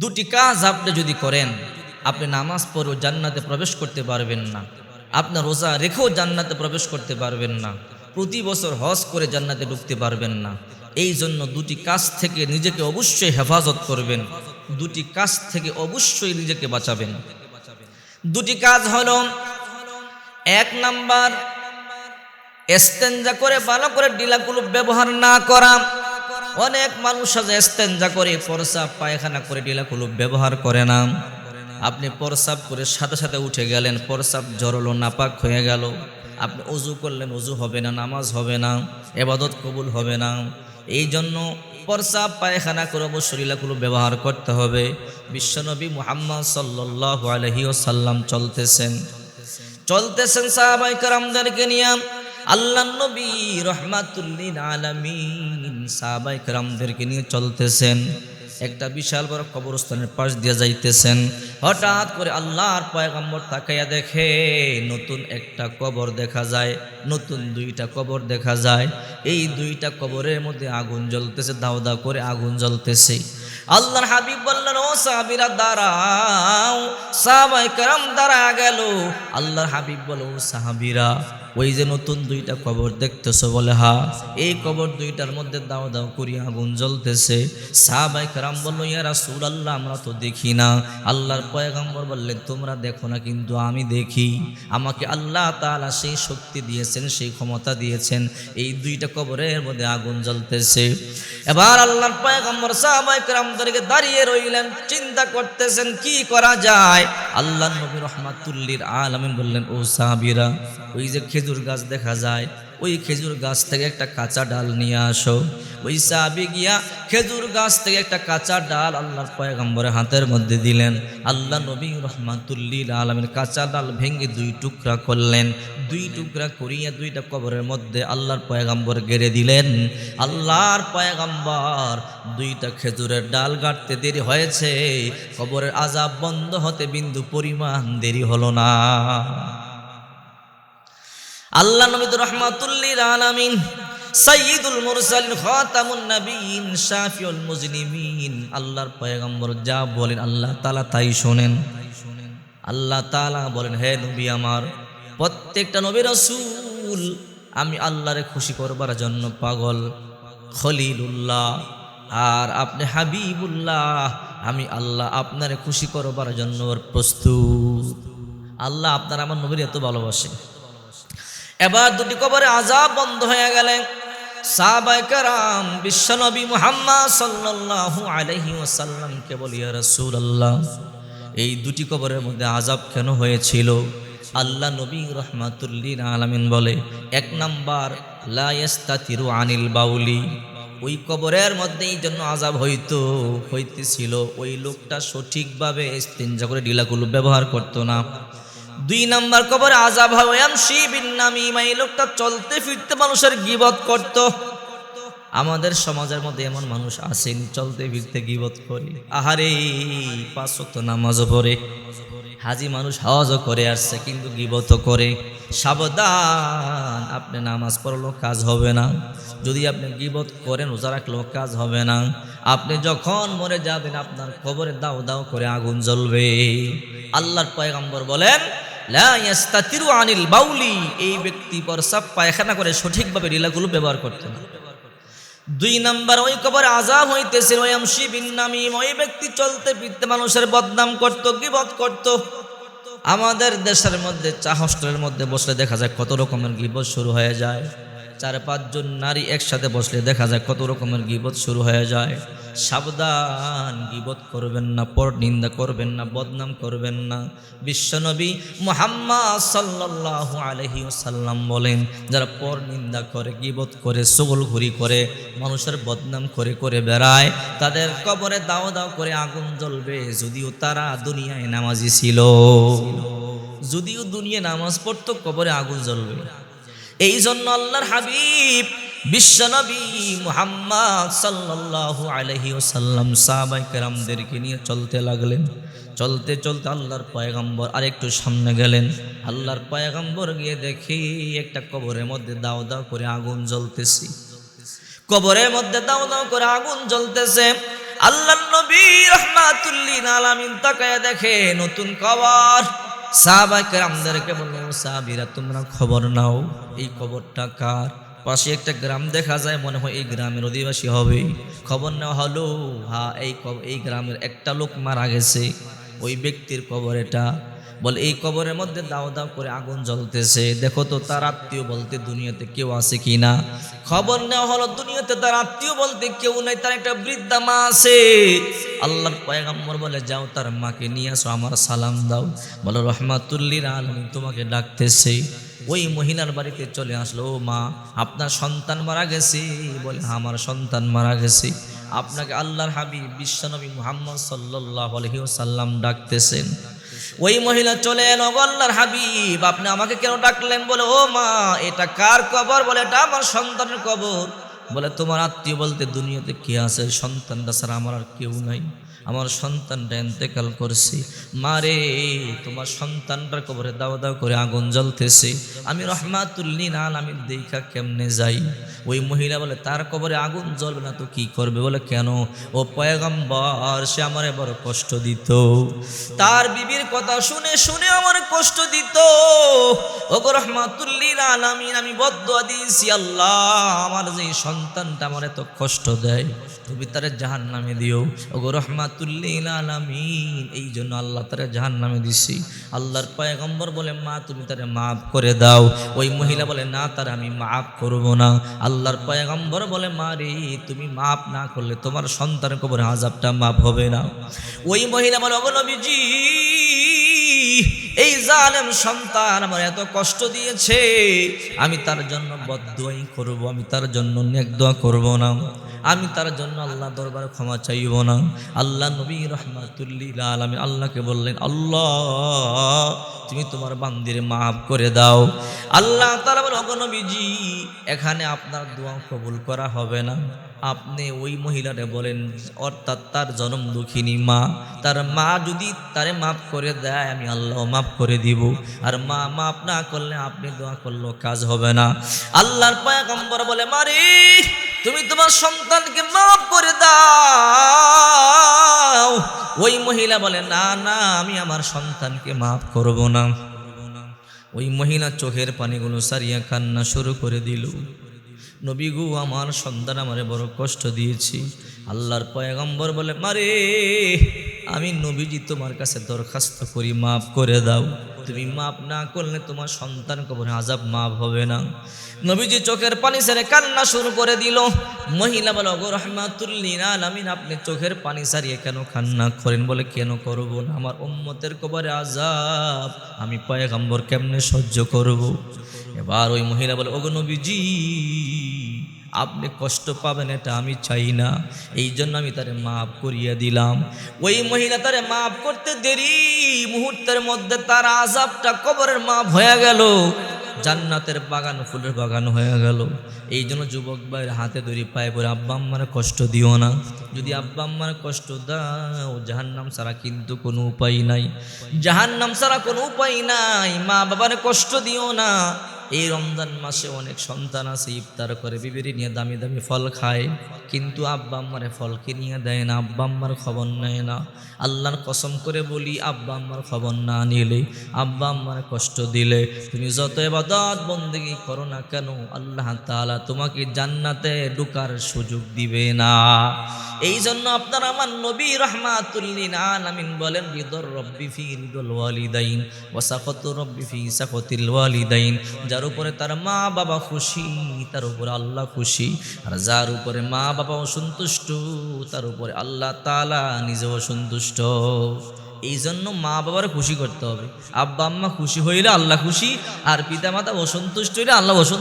দুটি কাজ আপনি যদি করেন, আপনি নামাজ পড়েও জান্নাতে প্রবেশ করতে পারবেন না, আপনার রোজা রেখেও জান্নাতে প্রবেশ করতে পারবেন না, প্রতি বছর হজ করে জান্নাতে ঢুকতে পারবেন না। এই জন্য দুটি কাজ থেকে নিজেকে অবশ্যই হেফাজত করবেন, দুটি কাজ থেকে অবশ্যই নিজেকে বাঁচাবেন। দুটি কাজ হলো, এক নাম্বার, ইস্তেঞ্জা করে ভালো করে ডিলাগুলো ব্যবহার না করা। অনেক মানুষ আছে ইস্তেঞ্জা করে, প্রস্রাব পায়খানা করে ডিলাগুলো ব্যবহার করে না। আপনি প্রস্রাব করে সাথে সাথে উঠে গেলেন, প্রস্রাব জড়লো, নাপাক হয়ে গেল, আপনি ওযু করলেন, ওযু হবে না, নামাজ হবে না, ইবাদত কবুল হবে না। এই জন্য প্রস্রাব পায়খানা করে অবশ্যই ডিলাগুলো ব্যবহার করতে হবে। বিশ্বনবী মুহাম্মদ সাল্লাল্লাহু আলাইহি ওয়াসাল্লাম চলতেছেন সাহাবায়ে কেরামদেরকে নিয়ে। আল্লাহর নবী রাহমাতুল লিল আলামিন সাহাবায়ে কেরামদেরকে নিয়ে চলতেছেন, একটা বিশাল বড় কবরস্থানের পাশ দিয়ে যাইতেছেন। হঠাৎ করে আল্লাহর পয়গম্বর তাকাইয়া দেখে নতুন একটা কবর দেখা যায়, নতুন দুইটা কবর দেখা যায়। এই দুইটা কবরের মধ্যে আগুন জ্বলতেছে, দাও দাও করে আগুন জ্বলতেছে। আল্লাহর হাবিব বললেন, ও সাহাবীরা দাঁড়াও। সাহাবায়ে কেরাম দাঁড়ায়া গেল। আল্লাহর হাবিব বলে, ও সাহাবীরা, ওই যে নতুন দুইটা কবর দেখতেছো? বলে, হ্যাঁ। এই কবর দুইটার মধ্যে দাও দাও করি আগুন জ্বলতেছে। সাহাবায়ে কেরাম বলল, ইয়া রাসূলুল্লাহ, আমরা তো দেখি না। আল্লাহর পয়গম্বর বললেন, তোমরা দেখো না কিন্তু আমি দেখি। আমাকে আল্লাহ তাআলা সেই শক্তি দিয়েছেন, সেই ক্ষমতা দিয়েছেন, এই দুইটা কবরের মধ্যে আগুন জ্বলতেছে। এবার আল্লাহর পয়গম্বর সাহাবায়ে কেরামদেরকে দাঁড়িয়ে রইলেন, চিন্তা করতেছেন কি করা যায়। আল্লাহর নবী রাহমাতুল লিল আলামিন বললেন, ও সাহাবীরা, ওই যে খেজুর গাছ দেখা যায়, ওই খেজুর গাছ থেকে একটা কাঁচা ডাল নিয়ে আসো। ওই সাহাবী গিয়া খেজুর গাছ থেকে একটা কাঁচা ডাল আল্লাহর পয়গম্বরের হাতের মধ্যে দিলেন। আল্লাহ নবী রাহমাতুল লিল আলামিন কাঁচা ডাল ভেঙে দুই টুকরা করলেন। দুই টুকরা করিয়া দুইটা কবরের মধ্যে আল্লাহর পয়গম্বর গেড়ে দিলেন। আল্লাহর পয়গম্বর দুইটা খেজুরের ডাল গাঁটতে দেরি হয়েছে, কবরের আযাব বন্ধ হতে বিন্দু পরিমাণ দেরি হলো না। আল্লাহ নবী রাহমাতুল লিল আলামিন, সাইয়্যিদুল মুরসালিন, খাতামুন নবিয়্যিন, শাফিউল মুজনিমিন, আল্লাহর পয়গম্বর যা বলেন আল্লাহ তাআলা তাই শোনেন। আল্লাহ তাআলা বলেন, হে নবী আমার, প্রত্যেকটা নবী রাসূল আমি আল্লাহরে খুশি করবার জন্য পাগল, খলিলুল্লাহ, আর আপনি হাবিবুল্লাহ, আমি আল্লাহ আপনারে খুশি করবার জন্য প্রস্তুত। আল্লাহ আপনার আমার নবীর এত ভালোবাসে। এবার দুটি কবরে আযাব বন্ধ হয়ে গেলেন। সাহাবায়ে কেরাম বিশ্বনবী মুহাম্মদ সাল্লাল্লাহু আলাইহি ওয়াসাল্লামকে বলে, ইয়া রাসূলুল্লাহ, এই দুটি কবরের মধ্যে আযাব কেন হয়েছিল? আল্লাহ নবী রাহমাতুল লিল আলামিন বলে, এক নাম্বার, লা ইস্তাতিরু আনিল বাউলি, ওই কবরের মধ্যে এই জন্য আযাব হইতেছিল, ওই লোকটা সঠিকভাবে ইস্তিনজা করে ডিলাগুলো ব্যবহার করতো না। দুই নাম্বার কবরে আযাব হয় ইয়ামশি বিন নামিমা, এই লোকটা চলতে ফিরতে মানুষের গীবত করত। আমাদের সমাজের মধ্যে এমন মানুষ আছেন, চলতে ফিরতে গীবত করে। আহারে, 5 ওয়াক্ত নামাজও পড়ে, হাজি মানুষ, হজও করে আসছে, কিন্তু গীবতও করে। সাবধান, আপনি নামাজ পড়লেও কাজ হবে না, যদি আপনি গীবত করেন, রোজা রাখলেও কাজ হবে না। আপনি যখন মরে যাবেন, আপনার কবরে দাও দাও করে আগুন জ্বলবে। আল্লাহর পয়গম্বর বলেন, লা ইস্তাতিরু আনিল বাউলি, এই ব্যক্তি প্রস্রাব পায়খানা করে সঠিকভাবে ডিলাগুলো ব্যবহার করতেন। দুই নাম্বার, ওই কবরে আযাব হইতেছিল ইয়ামশি বিন নামিম, ওই ব্যক্তি চলতে ফিরতে মানুষের বদনাম করত, গীবত করত। আমাদের দেশের মধ্যে চা হোস্টেলের মধ্যে বসলে দেখা যায় কত রকমের গীবত শুরু হয়ে যায়। 4-5 জন নারী একসাথে বসলে দেখা যায় কত রকমের গীবত শুরু হয়ে যায়। সাবধান, গীবত করবেন না, পর নিন্দা করবেন না, বদনাম করবেন না। বিশ্বনবী মুহাম্মদ সাল্লাল্লাহু আলাইহি ওয়াসাল্লাম বলেন, যারা পর নিন্দা করে, গীবত করে, চগলখুরি করে, মানুষের বদনাম করে করে বেড়ায়, তাদের কবরে দাও দাও করে আগুন জ্বলবে। যদিও তারা দুনিয়ায় নামাজি ছিল, যদিও দুনিয়ায় নামাজ পড়তো, কবরে আগুন জ্বলবে। এই জন্য আল্লাহর হাবিব বিশ্বনবী মুহাম্মদ সাল্লাল্লাহু আলাইহি ওয়াসাল্লাম সাহাবায়ে কেরামদেরকে নিয়ে চলতে লাগলেন। চলতে চলতে আল্লাহর পয়গম্বর আরেকটু সামনে গেলেন। আল্লাহর পয়গম্বর গিয়ে দেখি একটা কবরের মধ্যে দাও দাও করে আগুন জ্বলতেছে। কবরের মধ্যে দাও দাও করে আগুন জ্বলতেছে। আল্লাহর নবী রাহমাতুল লিল আলামিন তাকায়া দেখে নতুন কবর। সাহাবায়ে কেরামদেরকে বলল, সাহাবীরা তোমরা খবর নাও, এই কবরটা কার? পাশে একটা গ্রাম দেখা যায়, মনে হয় এই গ্রামের অধিবাসী হবে। খবর নেওয়া হলো, হ্যাঁ এই গ্রামের একটা লোক মারা গেছে, ওই ব্যক্তির কবর এটা। বলে এই কবরের মধ্যে দাও দাও করে আগুন জ্বলতেছে, দেখো তো তার আত্মীয় বলতে দুনিয়াতে কেউ আছে কিনা। খবর নেওয়া হলো, দুনিয়াতে তার আত্মীয় বলতে কেউ নাই, তার একটা বৃদ্ধা মা আছে। আল্লাহর পয়গম্বর বলে, যাও তার মাকে নিয়ে আসো, আমার সালাম দাও। বলো রাহমাতুল লিল আলামিন তোমাকে ডাকতেছে। ওই মহিলার বাড়িতে চলে আসলো, ও মা আপনার সন্তান মারা গেছে? বলে হ্যাঁ আমার সন্তান মারা গেছে। আপনাকে আল্লাহর হাবিব বিশ্বনবী মুহাম্মদ সাল্লাল্লাহু আলাইহি ওয়াসাল্লাম ডাকতেছেন। ওই মহিলা চলে এলো, আল্লাহর হাবিব আপনি আমাকে কেন ডাকলেন? বলে ও মা এটা কার কবর? বলে এটা আমার সন্তানের কবর। বলে তোমার আত্মীয় বলতে দুনিয়াতে কে আছে? সন্তানটা ছাড়া আমার আর কেউ নাই, আমার সন্তানটা ইন্তেকাল করছে। মারে তোমার সন্তানটার কবরে দাও দাও করে আগুন জ্বলতেছে, আমি রাহমাতুল লিল আলামিন দেখা কেমনে যাই? ওই মহিলা বলে, তার কবরে আগুন জ্বলবে না তো কি করবে? বলে কেন? ও পয়গম্বর সে আমারে বড় কষ্ট দিত, তার বিবির কথা শুনে শুনে আমার কষ্ট দিত। ওগো রাহমাতুল লিল আলামিন আমি বদদুয়া দিয়েছি, আল্লাহ আমার যে সন্তানটা আমার এত কষ্ট দেয় তুমি তারে জাহান্নামে দিও। ওগো রাহমাতুল লিল আলামিন এই জন্য আল্লাহ তারে জাহান্নামে দিছি। আল্লাহর পয়গম্বর বলে, মা তুমি তারে মাফ করে দাও। ওই মহিলা বলে, না তারে আমি মাফ করব না। আল্লাহর পয়গম্বর বলে, মা রে তুমি মাফ না করলে তোমার সন্তানের কবরে আযাবটা মাফ হবে না। ওই মহিলা বলে, ওগো নবীজি এই জালেম সন্তান আমার এত কষ্ট দিয়েছে, আমি তার জন্য বদদুয়াই করব, আমি তার জন্য নেক দোয়া করব না, আমি তার জন্য আল্লাহ দরবারে ক্ষমা চাইব না। আল্লাহ নবী রাহমাতুল লিল আলামিন আল্লাহকে বললেন, আল্লাহ তুমি তোমার বান্দিরে মাফ করে দাও। আল্লাহ তাআলা বলেন, ওগো নবীজি এখানে আপনার দোয়া কবুল করা হবে না, আপনি ওই মহিলারে বলেন, অর্থাৎ তার জনম দুঃখিনী মা, তার মা যদি তারে মাফ করে দেয় আমি আল্লাহ মাফ করে দিব, আর মা মাফ না করলে আপনি দোয়া করলেও কাজ হবে না। আল্লাহর পয়গম্বর বলে, মারে তুমি তোমার সন্তানকে মাফ করে দাও। ওই মহিলা বলে, না না আমি আমার সন্তানকে মাফ করব না। ওই মহিলা চোখের পানিগুলো সারিয়া কান্না শুরু করে দিল, নবী গো আমার সন্তান আমারে বড় কষ্ট দিয়েছি। আল্লাহর পয়গম্বর বলে, মারে আমি নবীজি তোমার কাছে দরখাস্ত করি মাফ করে দাও, তুমি মাফ না করলে তোমার সন্তান কবরে আযাব মাফ হবে না। নবীজি চোখের পানি ছেড়ে কান্না শুরু করে দিল। মহিলা বলে, ওগো রাহমাতুল লিল আলামিন আপনি চোখের পানি ছাড়িয়ে কেন কান্না করেন? বলে কেন করব না, আমার উম্মতের কবরে আযাব আমি পয়গম্বর কেমনে সহ্য করব? এবার ওই মহিলা বলে, ওগো নবীজি আপনি কষ্ট পাবেন এটা আমি চাই না, এই জন্য আমি তারে মাফ করিয়ে দিলাম। ওই মহিলা তারে মাফ করতে দেরি, মুহূর্তের মধ্যে তার আযাবটা কবরের মাফ হয়ে গেল, জান্নাতের বাগান ফুলের বাগান হয়ে গেল। এই জন্য যুবক ভাইয়ের হাতে ধরি পায়ে পড়ে, আব্বা আম্মার কষ্ট দিও না, যদি আব্বা আম্মার কষ্ট দাও জাহান্নাম ছাড়া কিন্তু কোনো উপায় নাই, জাহান্নাম ছাড়া কোনো উপায় নাই। মা বাবার কষ্ট দিও না। এই রমজান মাসে অনেক সন্তান আছে ইফতার করে বিবিরি নিয়ে দামি দামি ফল খায়, কিন্তু আব্বা আম্মারে ফল কিনিয়ে দেয় না, আব্বা আম্মার খবর নেয় না। আল্লাহর কসম করে বলি, আব্বা আম্মার খবর না নিলে, আব্বা আম্মার কষ্ট দিলে তুমি যত ইবাদত বন্দেগী করো না কেন আল্লাহ তাআলা তোমাকে জান্নাতে ঢোকার সুযোগ দিবে না। এই জন্য আপনার আমার নবী রাহমাতুল লিল আলামিন বলেন, রিদর রব্বি ফি রিদল ওয়ালিদাইন ওয়া সাখাতু রব্বি ফি সাখাতিল ওয়ালিদাইন। যার উপরে তার মা বাবা খুশি তার উপরে আল্লাহ খুশি, আর যার উপরে মা বাবা অসন্তুষ্ট তার উপরে আল্লাহ তাআলা নিজেও অসন্তুষ্ট। এই জন্য মা বাবার খুশি করতে হবে। আব্বা আম্মা খুশি হইলে আল্লাহ খুশি, আর পিতা মাতা অসন্তুষ্ট হইলে আল্লাহ অসন্তুষ্ট।